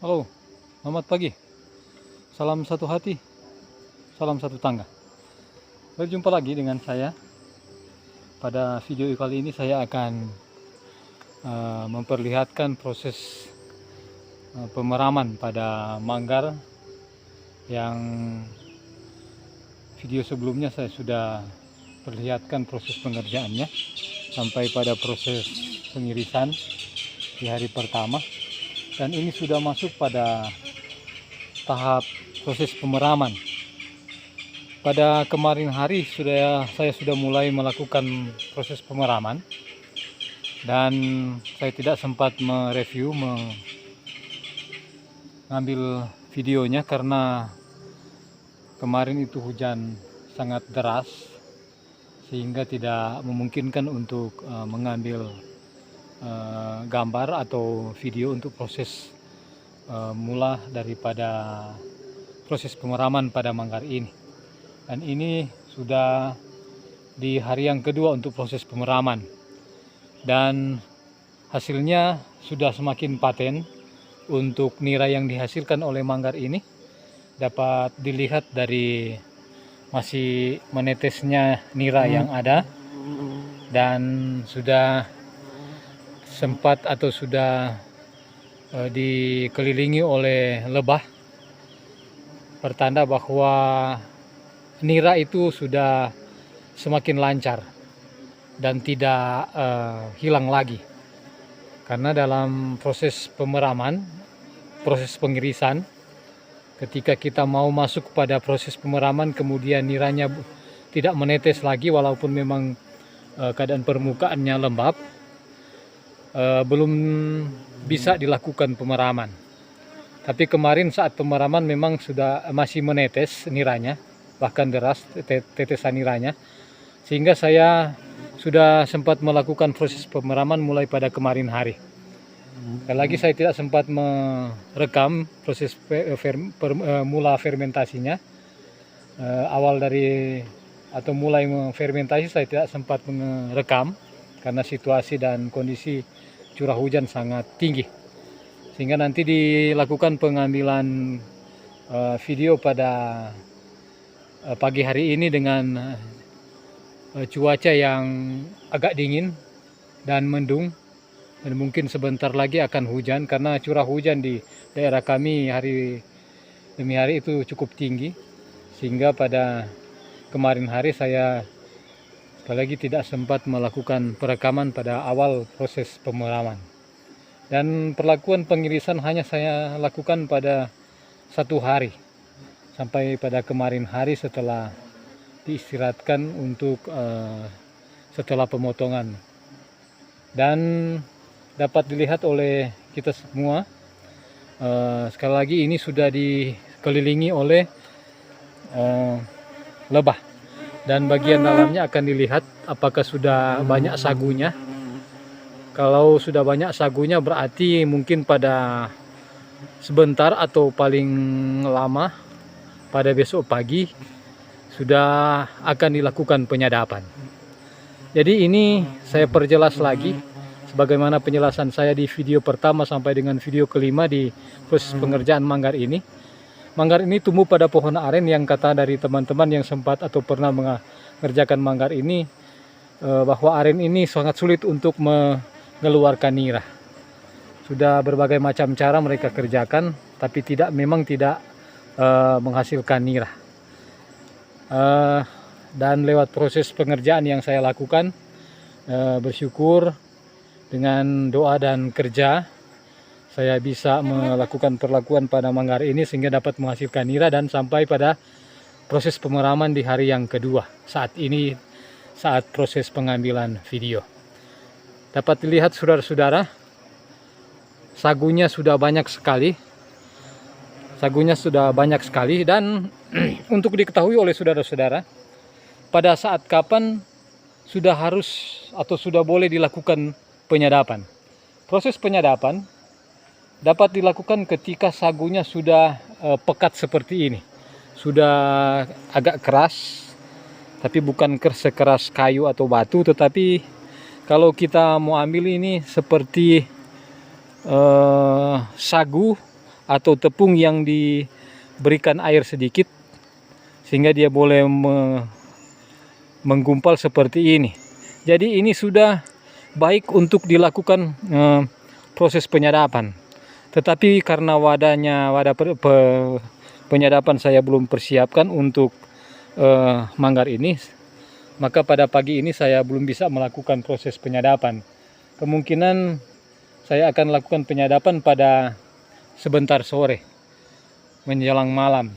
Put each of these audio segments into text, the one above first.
Halo, selamat pagi. Salam satu hati, salam satu tangga. Berjumpa lagi dengan saya. Pada video kali ini saya akan memperlihatkan proses pemeraman pada manggar yang video sebelumnya saya sudah perlihatkan proses pengerjaannya sampai pada proses pengirisan di hari pertama. Dan ini sudah masuk pada tahap proses pemeraman. Pada kemarin hari saya sudah mulai melakukan proses pemeraman, dan saya tidak sempat mereview, mengambil videonya karena kemarin itu hujan sangat deras sehingga tidak memungkinkan untuk mengambil gambar atau video untuk proses mula daripada proses pemeraman pada manggar ini. Dan ini sudah di hari yang kedua untuk proses pemeraman, dan hasilnya sudah semakin paten. Untuk nira yang dihasilkan oleh manggar ini dapat dilihat dari masih menetesnya nira yang ada, dan sudah sempat atau sudah dikelilingi oleh lebah, pertanda bahwa nira itu sudah semakin lancar dan tidak hilang lagi. Karena dalam proses pemeraman, proses pengirisan, ketika kita mau masuk pada proses pemeraman kemudian niranya tidak menetes lagi walaupun memang keadaan permukaannya lembab, belum bisa dilakukan pemeraman. Tapi kemarin saat pemeraman memang sudah masih menetes niranya, bahkan deras tetesan niranya, sehingga saya sudah sempat melakukan proses pemeraman mulai pada kemarin hari. Sekali lagi saya tidak sempat merekam proses mula fermentasinya, awal dari atau mulai fermentasi saya tidak sempat merekam karena situasi dan kondisi curah hujan sangat tinggi, sehingga nanti dilakukan pengambilan video pada pagi hari ini dengan cuaca yang agak dingin dan mendung, dan mungkin sebentar lagi akan hujan karena curah hujan di daerah kami hari demi hari itu cukup tinggi, sehingga pada kemarin hari saya sekali lagi tidak sempat melakukan perekaman pada awal proses pemeraman. Dan perlakuan pengirisan hanya saya lakukan pada 1 hari, sampai pada kemarin hari setelah diistirahatkan untuk setelah pemotongan. Dan dapat dilihat oleh kita semua, sekali lagi ini sudah dikelilingi oleh lebah, dan bagian dalamnya akan dilihat apakah sudah banyak sagunya. Kalau sudah banyak sagunya berarti mungkin pada sebentar atau paling lama pada besok pagi sudah akan dilakukan penyadapan. Jadi ini saya perjelas lagi sebagaimana penjelasan saya di video pertama sampai dengan video kelima di proses pengerjaan manggar ini. Manggar ini tumbuh pada pohon aren yang kata dari teman-teman yang sempat atau pernah mengerjakan manggar ini, bahwa aren ini sangat sulit untuk mengeluarkan nira. Sudah berbagai macam cara mereka kerjakan, tapi memang tidak menghasilkan nira. Dan lewat proses pengerjaan yang saya lakukan, bersyukur dengan doa dan kerja saya bisa melakukan perlakuan pada manggar ini sehingga dapat menghasilkan nira, dan sampai pada proses pemeraman di hari yang kedua saat ini, saat proses pengambilan video. Dapat dilihat saudara-saudara, sagunya sudah banyak sekali. Sagunya sudah banyak sekali, dan untuk diketahui oleh saudara-saudara, pada saat kapan sudah harus atau sudah boleh dilakukan penyadapan. Proses penyadapan dapat dilakukan ketika sagunya sudah pekat seperti ini. Sudah agak keras, tapi bukan sekeras kayu atau batu, tetapi kalau kita mau ambil ini seperti sagu atau tepung yang diberikan air sedikit sehingga dia boleh menggumpal seperti ini. Jadi ini sudah baik untuk dilakukan proses penyadapan. Tetapi karena wadah penyadapan saya belum persiapkan untuk manggar ini, maka pada pagi ini saya belum bisa melakukan proses penyadapan. Kemungkinan saya akan lakukan penyadapan pada sebentar sore menjelang malam,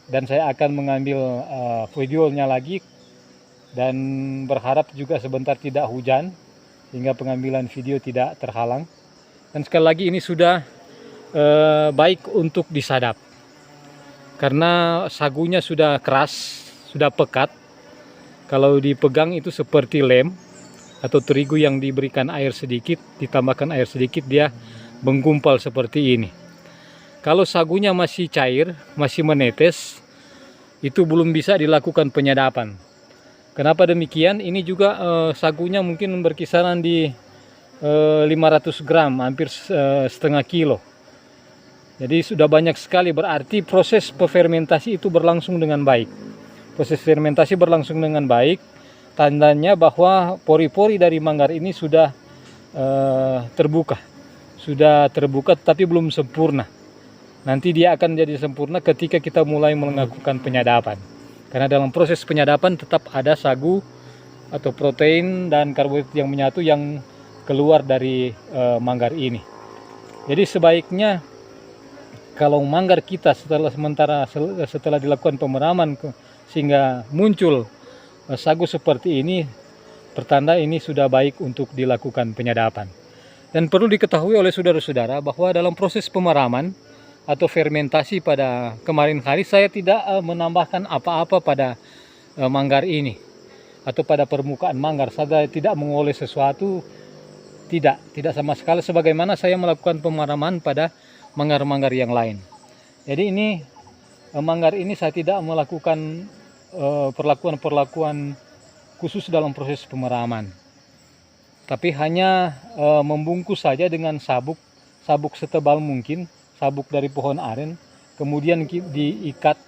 dan saya akan mengambil videonya lagi, dan berharap juga sebentar tidak hujan sehingga pengambilan video tidak terhalang. Dan sekali lagi ini sudah baik untuk disadap karena sagunya sudah keras, sudah pekat. Kalau dipegang itu seperti lem atau terigu yang diberikan air sedikit, ditambahkan air sedikit, dia menggumpal seperti ini. Kalau sagunya masih cair, masih menetes, itu belum bisa dilakukan penyadapan. Kenapa demikian? Ini juga sagunya mungkin berkisaran di 500 gram, hampir setengah kilo. Jadi sudah banyak sekali, berarti proses fermentasi itu berlangsung dengan baik. Proses fermentasi berlangsung dengan baik, tandanya bahwa pori-pori dari manggar ini sudah terbuka. Sudah terbuka tapi belum sempurna. Nanti dia akan jadi sempurna ketika kita mulai melakukan penyadapan. Karena dalam proses penyadapan tetap ada sagu atau protein dan karbohidrat yang menyatu yang keluar dari manggar ini. Jadi sebaiknya kalau manggar kita setelah dilakukan pemeraman sehingga muncul sagu seperti ini, pertanda ini sudah baik untuk dilakukan penyadapan. Dan perlu diketahui oleh saudara-saudara bahwa dalam proses pemeraman atau fermentasi pada kemarin hari, saya tidak menambahkan apa-apa pada manggar ini atau pada permukaan manggar. Saya tidak mengoles sesuatu, tidak sama sekali, sebagaimana saya melakukan pemeraman pada manggar-manggar yang lain. Jadi ini manggar ini saya tidak melakukan perlakuan khusus dalam proses pemeraman, tapi hanya membungkus saja dengan sabuk setebal mungkin, sabuk dari pohon aren, kemudian diikat,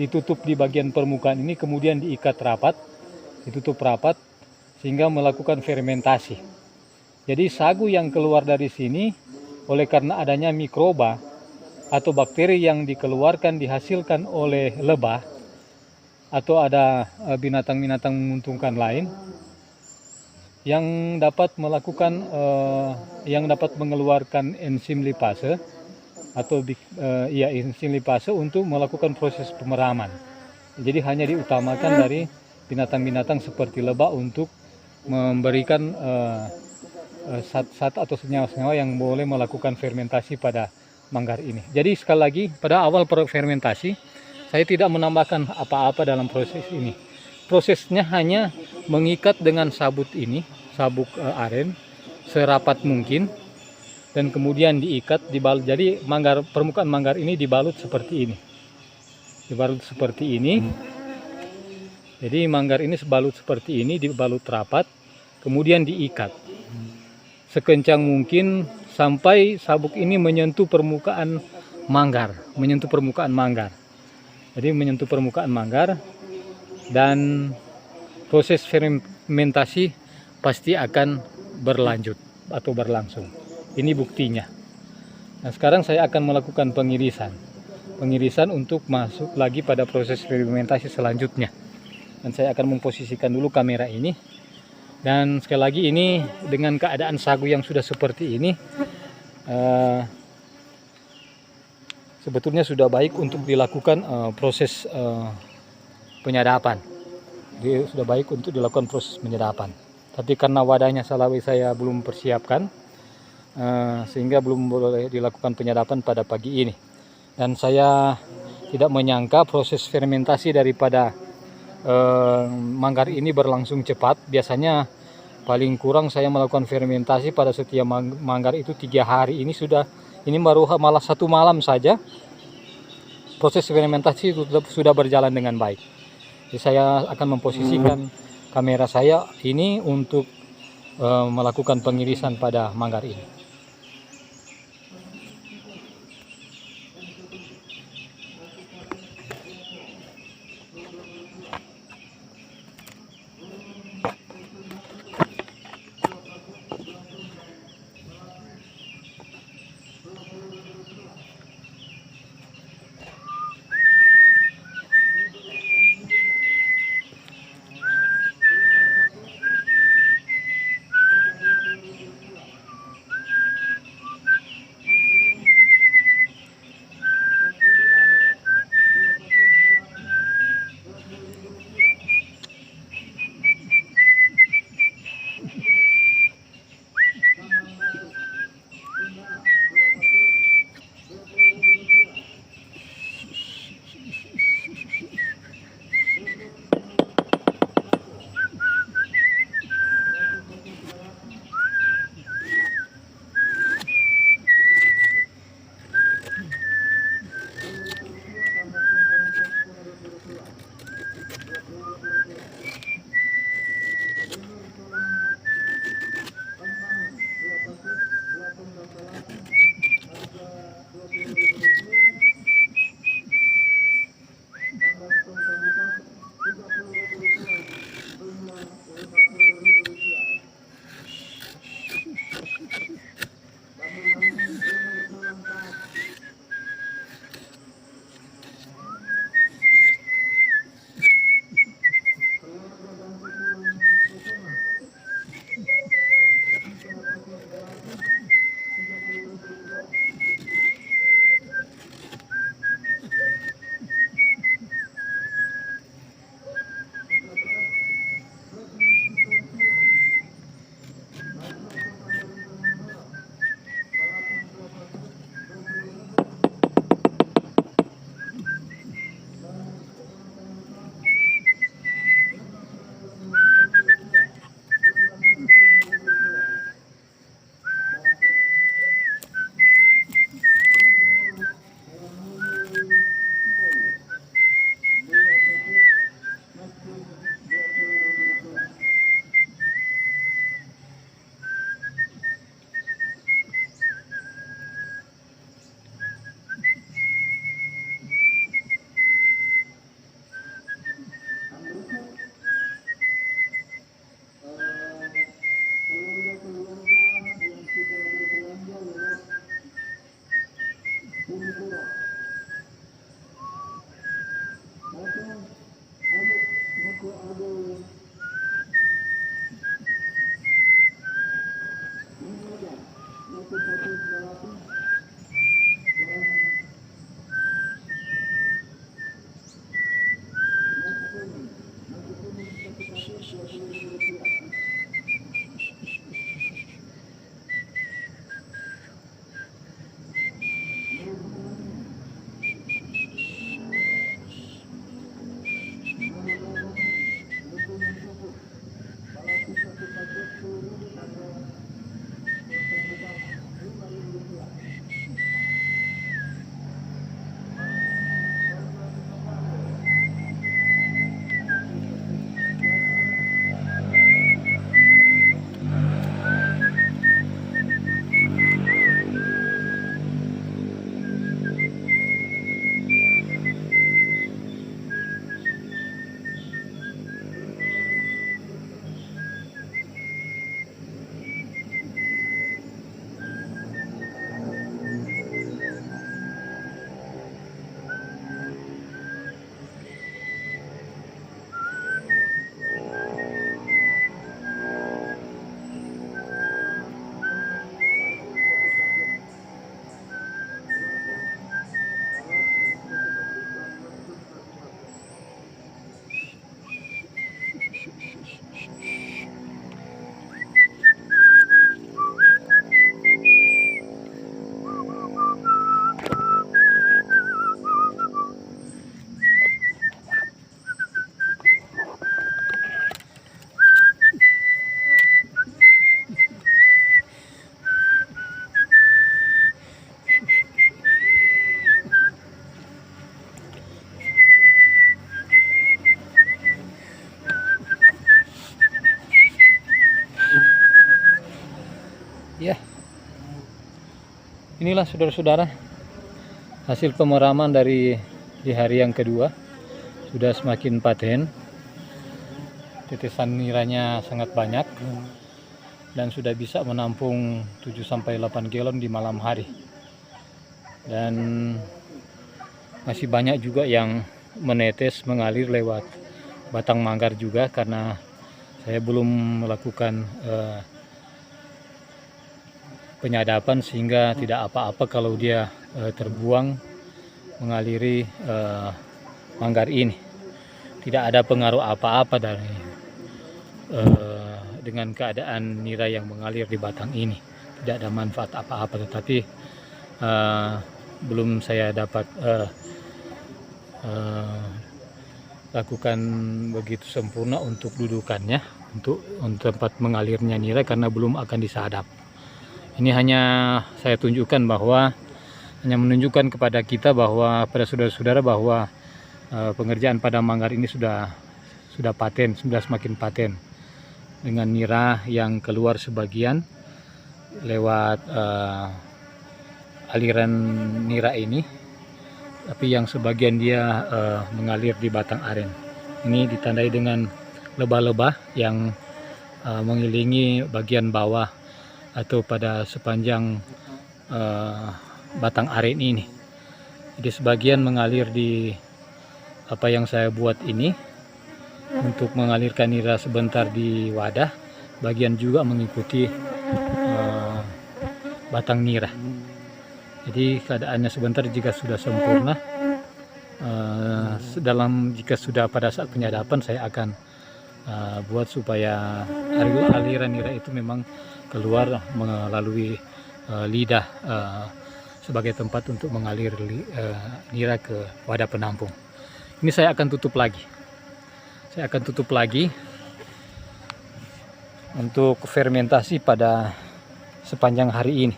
ditutup di bagian permukaan ini, kemudian diikat rapat, ditutup rapat sehingga melakukan fermentasi. Jadi sagu yang keluar dari sini oleh karena adanya mikroba atau bakteri yang dikeluarkan dihasilkan oleh lebah atau ada binatang-binatang menguntungkan lain yang dapat mengeluarkan enzim lipase atau enzim lipase untuk melakukan proses pemeraman. Jadi hanya diutamakan dari binatang-binatang seperti lebah untuk memberikan zat atau senyawa-senyawa yang boleh melakukan fermentasi pada manggar ini. Jadi sekali lagi, pada awal fermentasi saya tidak menambahkan apa-apa dalam proses ini. Prosesnya hanya mengikat dengan sabuk ini, sabuk aren, serapat mungkin, dan kemudian diikat, dibalut. Jadi permukaan manggar ini dibalut seperti ini. Dibalut seperti ini. Jadi manggar ini dibalut seperti ini, dibalut rapat, kemudian diikat sekencang mungkin sampai sabuk ini menyentuh permukaan manggar, Jadi menyentuh permukaan manggar, dan proses fermentasi pasti akan berlanjut atau berlangsung. Ini buktinya. Nah, sekarang saya akan melakukan pengirisan untuk masuk lagi pada proses fermentasi selanjutnya. Dan saya akan memposisikan dulu kamera ini. Dan sekali lagi, ini dengan keadaan sagu yang sudah seperti ini, sebetulnya sudah baik untuk dilakukan proses penyadapan. Dia sudah baik untuk dilakukan proses penyadapan. Tapi karena wadahnya saya belum persiapkan, sehingga belum boleh dilakukan penyadapan pada pagi ini. Dan saya tidak menyangka proses fermentasi daripada manggar ini berlangsung cepat. Biasanya paling kurang saya melakukan fermentasi pada setiap manggar itu 3 hari. Ini baru malah 1 malam saja proses fermentasi itu sudah berjalan dengan baik. Jadi saya akan memposisikan kamera saya ini untuk melakukan pengirisan pada manggar ini. Inilah saudara-saudara hasil pemeraman dari di hari yang kedua. Sudah semakin paten, tetesan niranya sangat banyak dan sudah bisa menampung 7-8 galon di malam hari. Dan masih banyak juga yang menetes mengalir lewat batang manggar juga, karena saya belum melakukan penyadapan sehingga tidak apa-apa kalau dia terbuang mengaliri manggar ini. Tidak ada pengaruh apa-apa dari dengan keadaan nira yang mengalir di batang ini. Tidak ada manfaat apa-apa, tetapi belum saya dapat lakukan begitu sempurna untuk dudukannya, untuk tempat mengalirnya nira, karena belum akan disadap. Ini hanya saya tunjukkan bahwa, hanya menunjukkan kepada kita bahwa, pada saudara-saudara, bahwa pengerjaan pada manggar ini sudah paten, sudah semakin paten, dengan nira yang keluar sebagian lewat aliran nira ini, tapi yang sebagian dia mengalir di batang aren. Ini ditandai dengan lebah-lebah yang mengelilingi bagian bawah atau pada sepanjang batang aren ini. Jadi sebagian mengalir di apa yang saya buat ini untuk mengalirkan nira sebentar di wadah, bagian juga mengikuti batang nira. Jadi keadaannya sebentar jika sudah sempurna, jika sudah pada saat penyadapan, saya akan buat supaya aliran nira itu memang keluar melalui lidah sebagai tempat untuk mengalir nira ke wadah penampung. Ini saya akan tutup lagi. Saya akan tutup lagi untuk fermentasi pada sepanjang hari ini.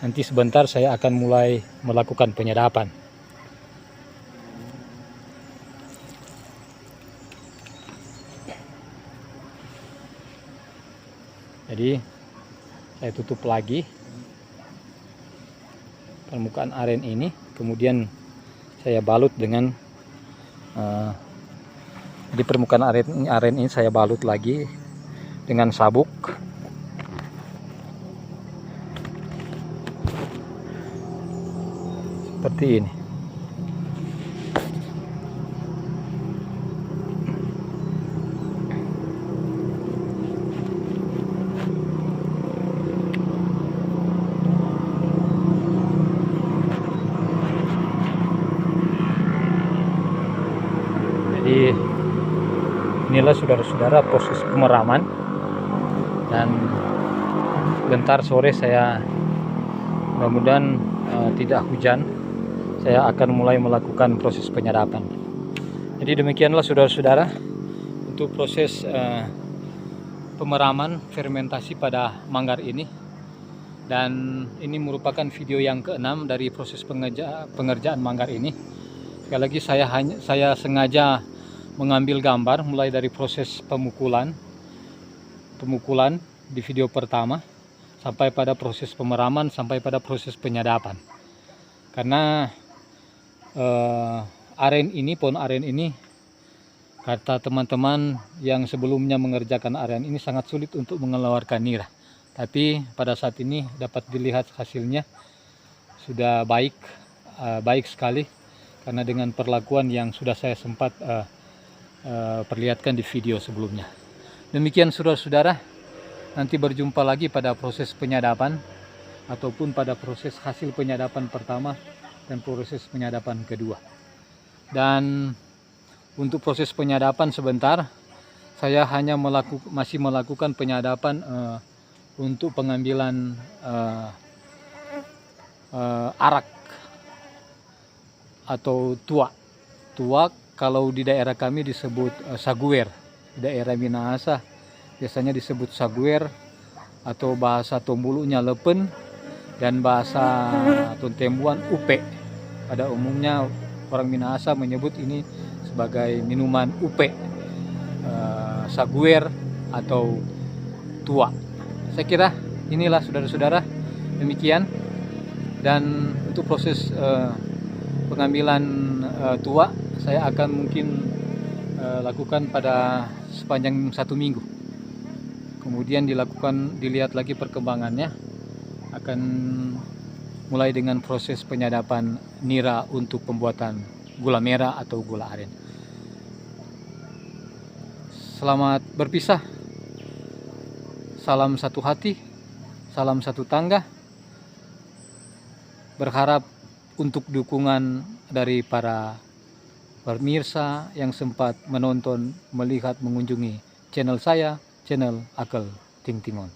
Nanti sebentar saya akan mulai melakukan penyadapan. Jadi saya tutup lagi permukaan aren ini, kemudian saya balut dengan di permukaan aren ini saya balut lagi dengan sabuk. Seperti ini. Jadi inilah saudara-saudara proses pemeraman, dan bentar sore saya mudah-mudahan tidak hujan, saya akan mulai melakukan proses penyadapan. Jadi demikianlah saudara-saudara untuk proses pemeraman fermentasi pada manggar ini, dan ini merupakan video yang ke-6 dari proses pengerjaan manggar ini. Sekali lagi saya sengaja mengambil gambar mulai dari proses pemukulan di video pertama sampai pada proses pemeraman, sampai pada proses penyadapan. Karena pohon aren ini, kata teman-teman yang sebelumnya mengerjakan aren ini, sangat sulit untuk mengeluarkan nira. Tapi pada saat ini dapat dilihat hasilnya sudah baik sekali, karena dengan perlakuan yang sudah saya sempat perlihatkan di video sebelumnya. Demikian saudara-saudara, nanti berjumpa lagi pada proses penyadapan ataupun pada proses hasil penyadapan pertama dan proses penyadapan kedua. Dan untuk proses penyadapan sebentar, saya hanya masih melakukan penyadapan untuk pengambilan arak atau tuak. Kalau di daerah kami disebut saguer, di daerah Minahasa biasanya disebut saguer, atau bahasa Tombulunya lepen, dan bahasa Tontembuan upe. Pada umumnya orang Minahasa menyebut ini sebagai minuman upe, saguer atau tua. Saya kira inilah saudara-saudara, demikian Dan untuk proses pengambilan tua saya akan mungkin lakukan pada sepanjang 1 minggu. Kemudian dilihat lagi perkembangannya, akan mulai dengan proses penyadapan nira untuk pembuatan gula merah atau gula aren. Selamat berpisah. Salam satu hati, salam satu tangga. Berharap untuk dukungan dari para pemirsa yang sempat menonton, melihat, mengunjungi channel saya, channel Akel Ting Tingon.